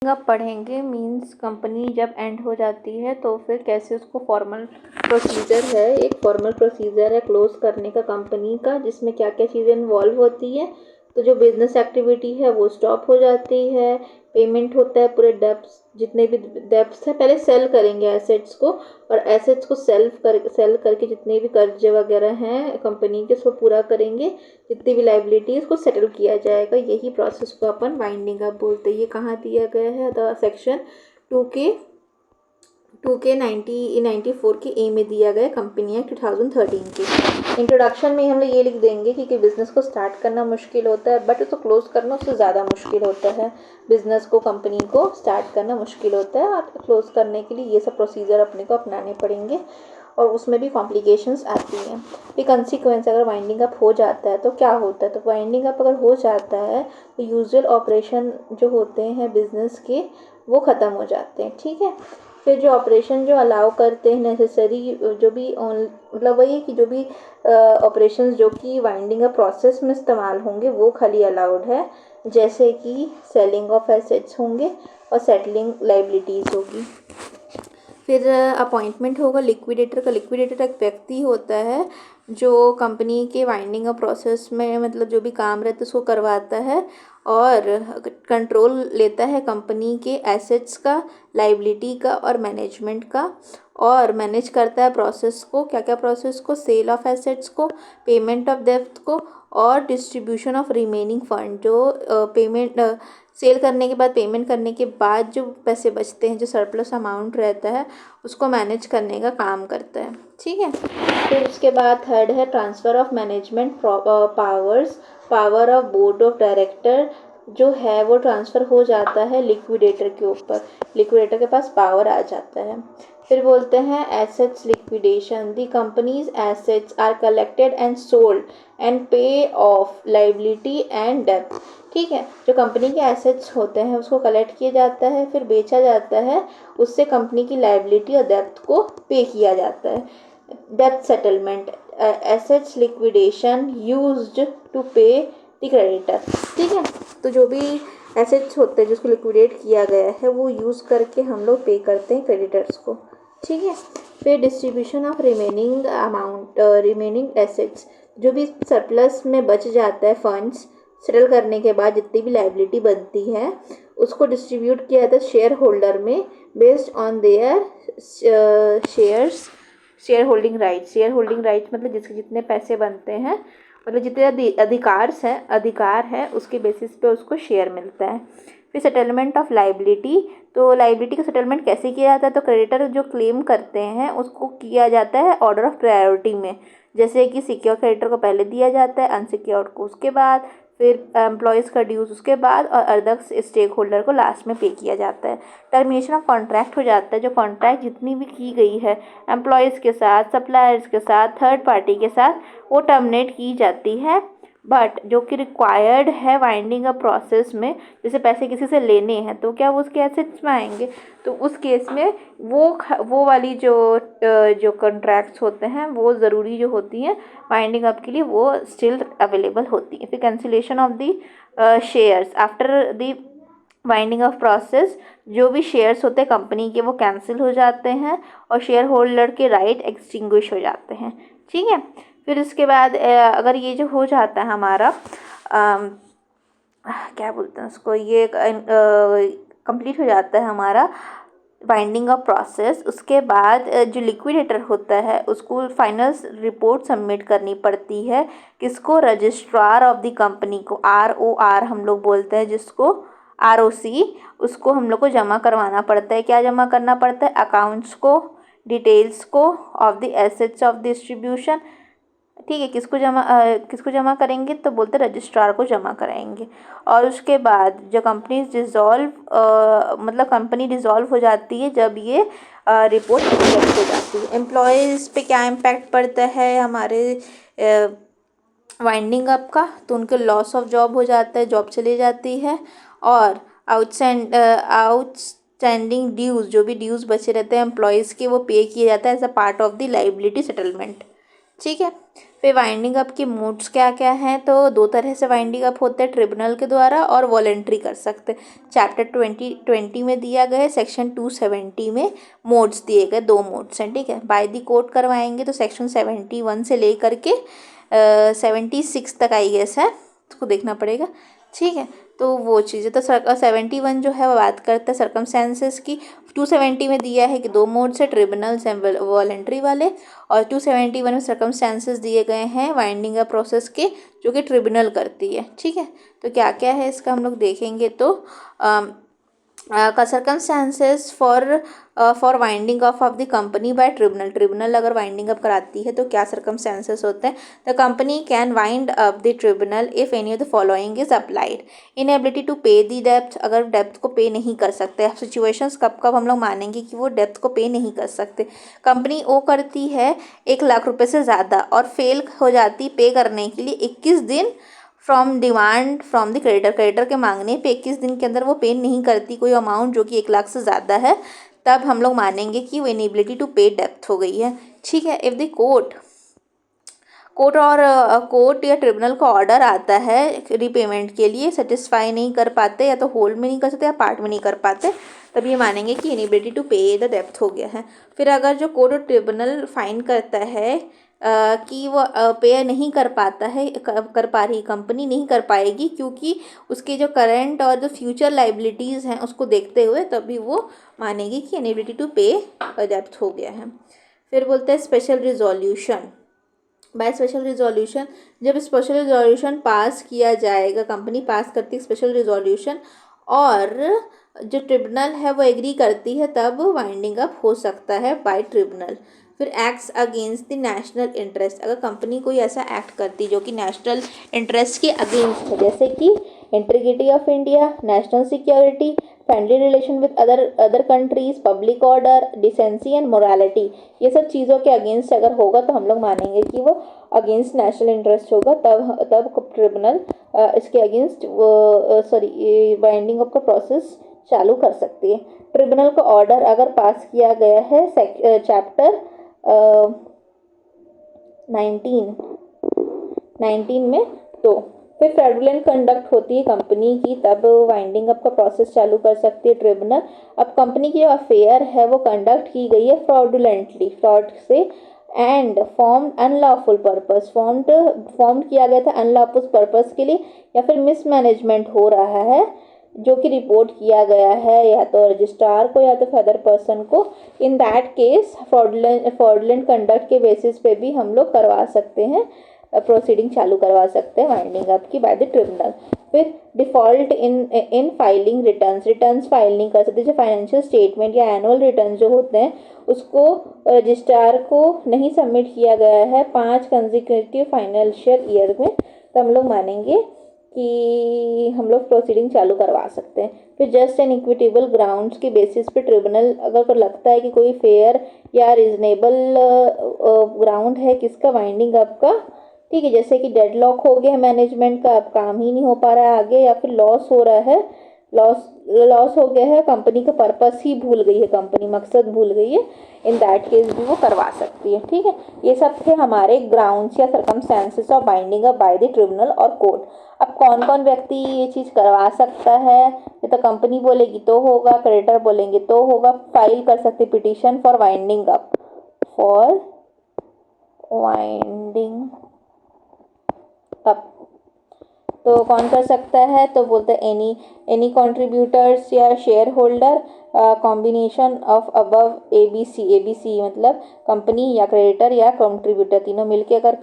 आप पढ़ेंगे means company जब एंड हो जाती है तो फिर कैसे उसको फॉर्मल प्रोसीजर है, एक फॉर्मल प्रोसीजर है क्लोज करने का कंपनी का, जिसमें क्या क्या चीज़ें इन्वॉल्व होती है। तो जो बिजनेस एक्टिविटी है वो स्टॉप हो जाती है, पेमेंट होता है, पूरे डेब्ट्स जितने भी डेब्ट्स है पहले सेल करेंगे एसेट्स को, और एसेट्स को सेल करके जितने भी कर्जे वगैरह हैं कंपनी के उसको पूरा करेंगे, जितनी भी लाइबिलिटी उसको सेटल किया जाएगा। यही प्रोसेस को अपन वाइंडिंग अप बोलते हैं। ये कहाँ दिया गया है, द सेक्शन 2K 94 के ए में दिया गया, कंपनी एक्ट 2013 की। इंट्रोडक्शन में हम लोग ये लिख देंगे कि बिज़नेस को स्टार्ट करना मुश्किल होता है बट उसको क्लोज करना उससे ज़्यादा मुश्किल होता है। बिज़नेस को, कंपनी को स्टार्ट करना मुश्किल होता है और क्लोज करने के लिए ये सब प्रोसीजर अपने को अपनाने पड़ेंगे और उसमें भी कॉम्प्लिकेशंस आती हैं। फिर कंसिक्वेंस, अगर वाइंडिंग अप हो जाता है तो क्या होता है, तो वाइंडिंग अप अगर हो जाता है तो यूजुअल ऑपरेशन जो होते हैं बिज़नेस के वो ख़त्म हो जाते हैं। ठीक है, फिर जो ऑपरेशन जो अलाउ करते हैं नेसेसरी, जो भी मतलब वही है कि जो भी ऑपरेशंस जो कि वाइंडिंग अप प्रोसेस में इस्तेमाल होंगे वो खाली अलाउड है, जैसे कि सेलिंग ऑफ एसेट्स होंगे और सेटलिंग लाइबिलिटीज़ होगी। फिर अपॉइंटमेंट होगा लिक्विडेटर का। लिक्विडेटर एक व्यक्ति होता है जो कंपनी के वाइंडिंग अप प्रोसेस में मतलब जो भी काम रहता है उसको करवाता है और कंट्रोल लेता है कंपनी के एसेट्स का, लाइबिलिटी का और मैनेजमेंट का, और मैनेज करता है प्रोसेस को, क्या क्या प्रोसेस को, सेल ऑफ एसेट्स को, पेमेंट ऑफ डेब्ट को और डिस्ट्रीब्यूशन ऑफ रिमेनिंग फंड। जो पेमेंट सेल करने के बाद, पेमेंट करने के बाद जो पैसे बचते हैं, जो सरप्लस अमाउंट रहता है उसको मैनेज करने का काम करता है। ठीक है, फिर उसके बाद थर्ड है transfer of management powers. Power of board of director जो है वो ट्रांसफ़र हो जाता है लिक्विडेटर के ऊपर, लिक्विडेटर के पास पावर आ जाता है। फिर बोलते हैं assets liquidation. The company's assets are collected and sold and pay off liability and डेब्ट। ठीक है, जो कंपनी के एसेट्स होते हैं उसको कलेक्ट किया जाता है, फिर बेचा जाता है, उससे कंपनी की लाइबिलिटी और डेब्ट को पे किया जाता है। डेब्ट settlement, assets liquidation used to pay the creditor. ठीक है, तो जो भी एसेट्स होते हैं जिसको लिक्विडेट किया गया है वो यूज़ करके हम लोग पे करते हैं क्रेडिटर्स को। ठीक है, फिर distribution of remaining amount, remaining assets, जो भी सरप्लस में बच जाता है फंड्स सेटल करने के बाद, जितनी भी लाइबिलिटी बनती है उसको डिस्ट्रीब्यूट किया जाता है शेयर होल्डर में based on their shares, share holding rights. Share holding rights मतलब जिसके जितने पैसे बनते हैं, मतलब जितने अधिकार है उसके बेसिस पे उसको शेयर मिलता है। फिर सेटलमेंट ऑफ लाइबिलिटी, तो लाइबिलिटी का सेटलमेंट कैसे किया जाता है, तो क्रेडिटर जो क्लेम करते हैं उसको किया जाता है ऑर्डर ऑफ प्रायोरिटी में, जैसे कि सिक्योर क्रेडिटर को पहले दिया जाता है, अनसिक्योर्ड को उसके बाद, फिर एम्प्लॉयज़ का ड्यूज उसके बाद और अदर स्टेक होल्डर को लास्ट में पे किया जाता है। टर्मिनेशन ऑफ कॉन्ट्रैक्ट हो जाता है, जो कॉन्ट्रैक्ट जितनी भी की गई है एम्प्लॉयज़ के साथ, सप्लायर्स के साथ, थर्ड पार्टी के साथ, वो टर्मिनेट की जाती है। बट जो कि रिक्वायर्ड है वाइंडिंग अप प्रोसेस में, जैसे पैसे किसी से लेने हैं तो क्या वो उसके एसेट्स में आएंगे, तो उस केस में वो वाली जो कॉन्ट्रैक्ट्स होते हैं वो ज़रूरी जो होती हैं वाइंडिंग अप के लिए, वो स्टिल अवेलेबल होती है। फिर cancellation of the shares after the winding off process, जो भी शेयर्स होते हैं कंपनी के वो कैंसिल हो जाते हैं और शेयर होल्डर के राइट एक्सटिंग्विश हो जाते हैं। ठीक है, फिर इसके बाद अगर ये जो हो जाता है हमारा क्या बोलते हैं उसको, ये कंप्लीट हो जाता है हमारा बाइंडिंग ऑफ प्रोसेस, उसके बाद जो लिक्विडेटर होता है उसको फाइनल रिपोर्ट सबमिट करनी पड़ती है, किसको, रजिस्ट्रार ऑफ द कंपनी को, ROR हम लोग बोलते हैं जिसको, ROC, उसको हम लोग को जमा करवाना पड़ता है। क्या जमा करना पड़ता है, अकाउंट्स को, डिटेल्स को of the assets of distribution. ठीक है, किसको जमा करेंगे, तो बोलते रजिस्ट्रार को जमा कराएंगे। और उसके बाद जो कंपनी डिज़ोल्व, मतलब कंपनी डिज़ोल्व हो जाती है जब ये रिपोर्ट रिजेक्ट हो जाती है। एम्प्लॉयज़ पे क्या इम्पैक्ट पड़ता है हमारे वाइंडिंग अप का, तो उनके लॉस ऑफ जॉब हो जाता है, जॉब चली जाती है। और आउटस्टैंडिंग ड्यूज़, जो भी ड्यूज़ बचे रहते हैं एम्प्लॉयज़ के वो पे किए जाता है as a part of the liability settlement. ठीक है। फिर वाइंडिंग अप की मोड्स क्या क्या हैं, तो दो तरह से वाइंडिंग अप होते हैं, ट्रिब्यूनल के द्वारा और वॉलेंट्री कर सकते हैं। चैप्टर 20 में दिया गया है, सेक्शन 270 में मोड्स दिए गए, दो मोड्स हैं, ठीक है। बाय दी कोर्ट करवाएंगे तो सेक्शन 71 से लेकर के 76 तक आई गेस है, उसको देखना पड़ेगा, ठीक है। तो वो चीज़ है, तो 71 जो है वो बात करता है सर्कमस्टेंसेस की। 270 में दिया है कि दो मोड्स है, ट्रिब्यूनल्स एंड वॉलेंट्री वाले, और 271 में सर्कमस्टेंसेस दिए गए हैं वाइंडिंग अप प्रोसेस के, जो कि ट्रिब्यूनल करती है, ठीक है। तो क्या क्या है इसका हम लोग देखेंगे, तो का circumstances for winding off the company by tribunal. Tribunal अगर वाइंडिंग अप कराती है तो क्या सर्कमस्टेंसेस होते हैं। The company can wind up the tribunal if any of the following is applied. Inability to pay the depth, अगर depth को पे नहीं कर सकते। सिचुएशंस कब कब हम लोग मानेंगे कि वो डेप्थ को पे नहीं कर सकते। कंपनी ओ करती है 1,00,000 रुपये से ज़्यादा और फेल हो जाती पे करने के लिए 21 दिन from demand from the creditor. Creditor के मांगने पे 21 दिन के अंदर वो पे नहीं करती कोई अमाउंट जो कि 1,00,000 से ज़्यादा है, तब हम लोग मानेंगे कि वो इनेबिलिटी टू पे डेप्थ हो गई है, ठीक है। इफ़ द कोर्ट या ट्रिब्यूनल का ऑर्डर आता है रीपेमेंट के लिए, सेटिस्फाई नहीं कर पाते, या तो होल्ड में नहीं कर सकते या पार्ट में नहीं कर पाते, तब ये मानेंगे कि inability to pay the depth हो गया है। फिर अगर जो कोर्ट और ट्रिब्यूनल फाइन करता है कि वो पे नहीं कर पाता है, कर पा रही कंपनी नहीं कर पाएगी, क्योंकि उसके जो करंट और जो फ्यूचर लाइबिलिटीज़ हैं उसको देखते हुए, तभी वो मानेगी कि इनेबिलिटी टू पे डेप्थ हो गया है। फिर बोलते हैं special resolution. By special resolution, जब स्पेशल रिजोल्यूशन पास किया जाएगा, कंपनी पास करती है स्पेशल रिजोल्यूशन और जो ट्रिब्यूनल है वो एग्री करती है, तब वाइंडिंग अप हो सकता है बाय ट्रिब्यूनल। फिर acts against the national interest, अगर कंपनी कोई ऐसा एक्ट करती जो कि नेशनल इंटरेस्ट के अगेंस्ट है, जैसे कि integrity of India, national security, friendly relation with other countries, public order, decency and morality, ये सब चीज़ों के अगेंस्ट अगर होगा तो हम लोग मानेंगे कि वो अगेंस्ट नेशनल इंटरेस्ट होगा, तब ट्रिब्यूनल इसके अगेंस्ट बाइंडिंग अप का प्रोसेस चालू कर सकती है। ट्रिब्यूनल का ऑर्डर अगर पास किया गया है चैप्टर 19 में, तो फिर फ्रॉडुलेंट कंडक्ट होती है कंपनी की, तब वाइंडिंग अप का प्रोसेस चालू कर सकती है ट्रिब्यूनल। अब कंपनी की जो अफेयर है वो कंडक्ट की गई है फ्रॉडुलेंटली, फ्रॉड से, and form unlawful purpose, form किया गया था अनलॉफुल पर्पस के लिए, या फिर मिसमैनेजमेंट हो रहा है जो कि रिपोर्ट किया गया है या तो रजिस्ट्रार को या तो अदर पर्सन को। In that case fraudulent conduct के बेसिस पे भी हम लोग करवा सकते हैं, प्रोसीडिंग चालू करवा सकते हैं वाइंडिंग अप की बाय द ट्रिब्यूनल। फिर default in filing returns file नहीं कर सकते, जो फाइनेंशियल स्टेटमेंट या एनुअल रिटर्न जो होते हैं उसको रजिस्ट्रार को नहीं सबमिट किया गया है 5 कंसेक्यूटिव फाइनेंशियल ईयर में, तो हम लोग मानेंगे कि हम लोग प्रोसीडिंग चालू करवा सकते हैं। फिर जस्ट एंड इक्विटेबल ग्राउंड्स के बेसिस पे ट्रिब्यूनल अगर लगता है कि कोई फेयर या रीजनेबल ग्राउंड है किसका, वाइंडिंग अप का, ठीक है, जैसे कि डेडलॉक हो गया मैनेजमेंट का, अब काम ही नहीं हो पा रहा है आगे, या फिर लॉस हो रहा है, लॉस हो गया है, कंपनी का पर्पस ही भूल गई है, कंपनी मकसद भूल गई है, इन दैट केस भी वो करवा सकती है, ठीक है। ये सब थे हमारे ग्राउंड्स या circumstances of binding up by the tribunal और कोर्ट। अब कौन कौन व्यक्ति ये चीज़ करवा सकता है, ये तो कंपनी बोलेगी तो होगा, क्रेडिटर बोलेंगे तो होगा। फाइल कर सकते petition for winding up, up तो कौन कर सकता है, तो बोलते हैं एनी कंट्रीब्यूटर्स या share holder, combination of above ABC मतलब कंपनी या क्रेडिटर या कंट्रीब्यूटर, तीनों मिलके अगर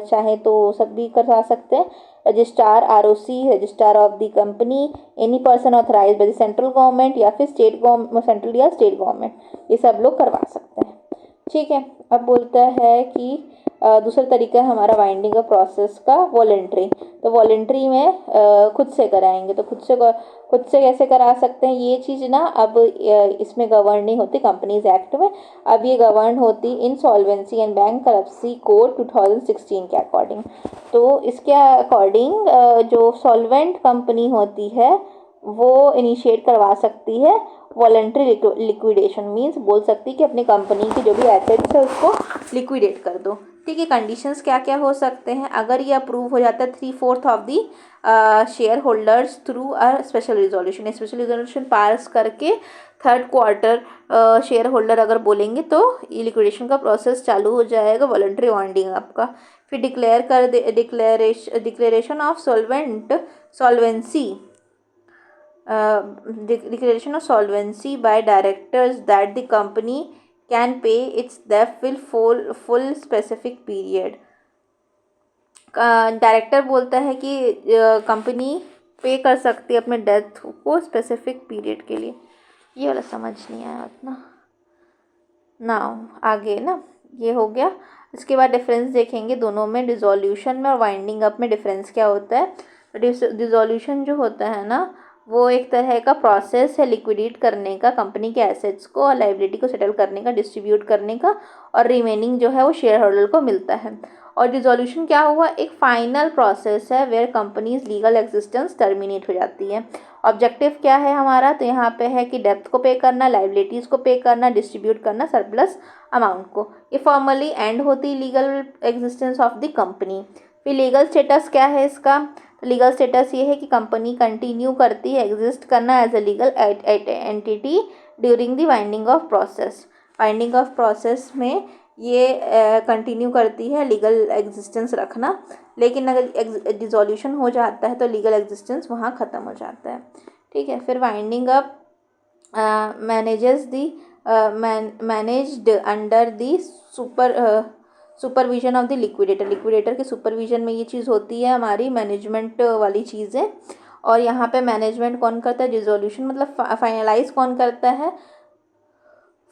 चाहे तो सब भी करा सकते हैं। Registrar ROC, registrar of the company, any person authorise by the central government या फिर सेंट्रल या स्टेट गवर्नमेंट, ये सब लोग करवा सकते हैं, ठीक है। अब बोलता है कि दूसरा तरीका है हमारा वाइंडिंग अप प्रोसेस का वॉलेंट्री। तो वॉलेंट्री में खुद से कराएंगे, तो खुद से कैसे करा सकते हैं, ये चीज़ ना अब इसमें गवर्न नहीं होती कंपनीज एक्ट में, अब ये गवर्न होती इंसॉल्वेंसी एंड बैंक्रप्सी कोड 2016 के अकॉर्डिंग। तो इसके अकॉर्डिंग जो सॉल्वेंट कंपनी होती है वो इनिशिएट करवा सकती है वॉलंटरी लिक्विडेशन, मीन्स बोल सकती है कि अपनी कंपनी की जो भी एसेट्स है उसको लिक्विडेट कर दो, ठीक है। कंडीशंस क्या क्या हो सकते हैं, अगर ये अप्रूव हो जाता है 3/4 of the share holders through a special resolution pass करके 3rd क्वार्टर शेयर होल्डर अगर बोलेंगे तो ये लिक्विडेशन का प्रोसेस चालू हो जाएगा, वॉलंटरी वाइंडिंग आपका। फिर declaration of solvency by directors that the company can pay its debt full specific period. Director बोलता है कि कंपनी पे कर सकती है अपने डेथ को स्पेसिफिक पीरियड के लिए। ये वाला समझ नहीं आया उतना ना। आगे ना ये हो गया। इसके बाद डिफरेंस देखेंगे दोनों में, डिसोल्यूशन में और वाइंडिंग अप में डिफरेंस क्या होता है। डिसोल्यूशन जो होता है ना वो एक तरह का प्रोसेस है लिक्विडेट करने का, कंपनी के एसेट्स को और लाइबिलिटी को सेटल करने का, डिस्ट्रीब्यूट करने का, और रिमेनिंग जो है वो शेयर होल्डर को मिलता है। और डिसोल्यूशन क्या हुआ, एक फाइनल प्रोसेस है where company's legal existence terminate हो जाती है। ऑब्जेक्टिव क्या है हमारा, तो यहाँ पे है कि डेप्थ को पे करना, लाइबिलिटीज़ को पे करना, डिस्ट्रीब्यूट करना सरप्लस अमाउंट को। ये फॉर्मली एंड होती legal existence of the company. फिर लीगल स्टेटस क्या है इसका, लीगल स्टेटस ये है कि कंपनी कंटिन्यू करती है एग्जिस्ट करना as a legal entity during the winding off process. Winding off process में ये कंटिन्यू करती है लीगल एग्जिस्टेंस रखना, लेकिन अगर डिसोल्यूशन हो जाता है तो लीगल एग्जिस्टेंस वहाँ ख़त्म हो जाता है। ठीक है। फिर winding up managed under the supervision of the liquidator के सुपरविजन में ये चीज़ होती है, हमारी मैनेजमेंट वाली चीज़ है। और यहाँ पे मैनेजमेंट कौन करता है, डिसोल्यूशन मतलब फाइनलाइज कौन करता है,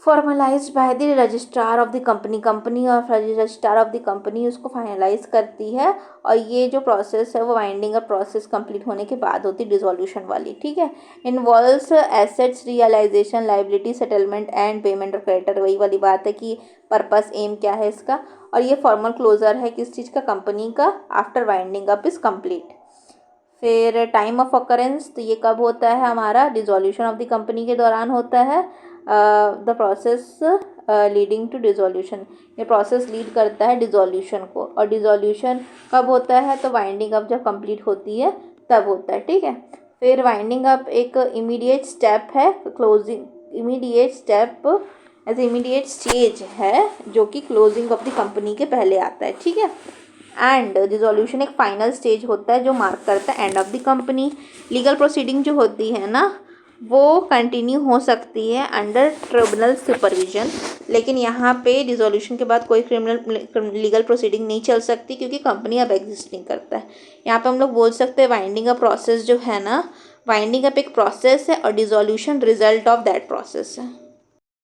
formalised by the registrar of the company और रजिस्ट्रार ऑफ द कंपनी उसको फाइनलाइज करती है। और ये जो प्रोसेस है वो वाइंडिंग अप प्रोसेस कंप्लीट होने के बाद होती है डिसोल्यूशन वाली। ठीक है। Involves assets realisation, liability settlement and payment of creditor. वही वाली बात है कि पर्पस एम क्या है इसका। और ये फॉर्मल क्लोजर है किस चीज़ का, कंपनी का, after winding up is complete. फिर टाइम ऑफ अकरेंस, तो ये कब होता है हमारा, डिसोल्यूशन ऑफ द कंपनी के दौरान होता है। The process leading to dissolution, ये प्रोसेस लीड करता है डिसोल्यूशन को। और डिसोल्यूशन कब होता है, तो वाइंडिंग अप जब कंप्लीट होती है तब होता है। ठीक है। फिर वाइंडिंग अप एक इमीडिएट स्टेप है, क्लोजिंग इमीडिएट स्टेज है जो कि क्लोजिंग ऑफ द कंपनी के पहले आता है। ठीक है। एंड डिसोल्यूशन एक फाइनल स्टेज होता है जो मार्क करता है end of the company. Legal proceeding जो होती है ना वो कंटिन्यू हो सकती है अंडर ट्रिब्यूनल सुपरविजन, लेकिन यहाँ पे डिसोल्यूशन के बाद कोई लीगल प्रोसीडिंग नहीं चल सकती क्योंकि कंपनी अब एग्जिस्ट नहीं करता है। यहाँ पे हम लोग बोल सकते हैं वाइंडिंग अप प्रोसेस जो है ना, वाइंडिंग अप एक प्रोसेस है और dissolution result of that process है।